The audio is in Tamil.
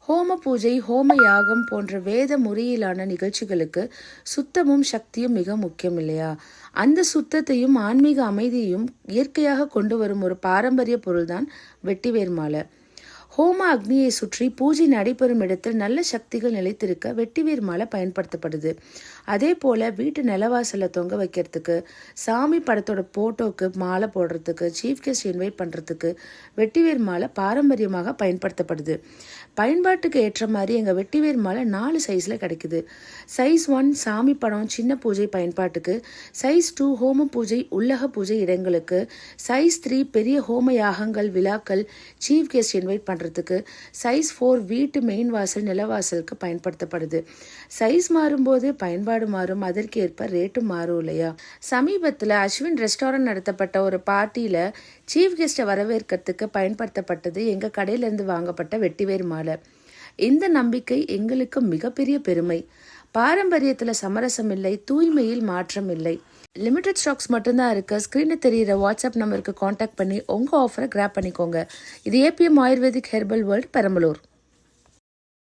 ஹோம பூஜை, ஹோம யாகம் போன்ற வேத முறையிலான நிகழ்ச்சிகளுக்கு சுத்தமும் சக்தியும் மிக முக்கியம் இல்லையா? அந்த சுத்தத்தையும் ஆன்மீக அமைதியையும் இயற்கையாக கொண்டு வரும் ஒரு பாரம்பரிய பொருள்தான் வெட்டிவேர் மாலை. ஹோம அக்னியை சுற்றி பூஜை நடைபெறும் இடத்தில் நல்ல சக்திகள் நிலைத்திருக்க வெட்டிவேர் மாலை பயன்படுத்தப்படுது. அதே போல வீட்டு நிலவாசல தொங்க வைக்கிறதுக்கு, சாமி படத்தோட போட்டோக்கு மாலை போடுறதுக்கு, சீஃப் கெஸ்ட் இன்வைட் பண்றதுக்கு வெட்டிவேர் மாலை பாரம்பரியமாக பயன்படுத்தப்படுது. பயன்பாட்டுக்கு ஏற்ற மாதிரி எங்கள் வெட்டிவேர் மாலை 4 சைஸில் கிடைக்குது. சைஸ் 1 சாமி படம் சின்ன பூஜை பயன்பாட்டுக்கு, சைஸ் 2 ஹோம பூஜை உள்ளக பூஜை இடங்களுக்கு, சைஸ் 3 பெரிய ஹோம யாகங்கள் விழாக்கள் சீஃப் கெஸ்ட் இன்வைட் பண்ணுறதுக்கு, சைஸ் 4 வீட்டு மெயின் வாசல் நிலவாசலுக்கு பயன்படுத்தப்படுது. சைஸ் மாறும்போது பயன்பாடு மாறும், அதற்கு ஏற்ப ரேட்டும் மாறும் இல்லையா? சமீபத்தில் அஸ்வின் ரெஸ்டாரண்ட் நடத்தப்பட்ட ஒரு பார்ட்டியில் சீஃப் கெஸ்ட்டை வரவேற்கிறதுக்கு பயன்படுத்தப்பட்டது எங்கள் கடையிலேருந்து வாங்கப்பட்ட வெட்டிவேர் மாலை. இந்த நம்பிக்கை எங்களுக்கு மிகப்பெரிய பெருமை. பாரம்பரியத்தில் சமரசம் இல்லை, தூய்மையில் மாற்றம் இல்லை. லிமிடெட் ஸ்டாக்ஸ் மட்டும்தான் இருக்கு. ஸ்க்ரீனில் தெரிகிற வாட்ஸ்அப் நம்பருக்கு காண்டாக்ட் பண்ணி உங்கள் ஆஃபரை கிராப் பண்ணிக்கோங்க. இது APM ayurvedic herbal world, Perambalur.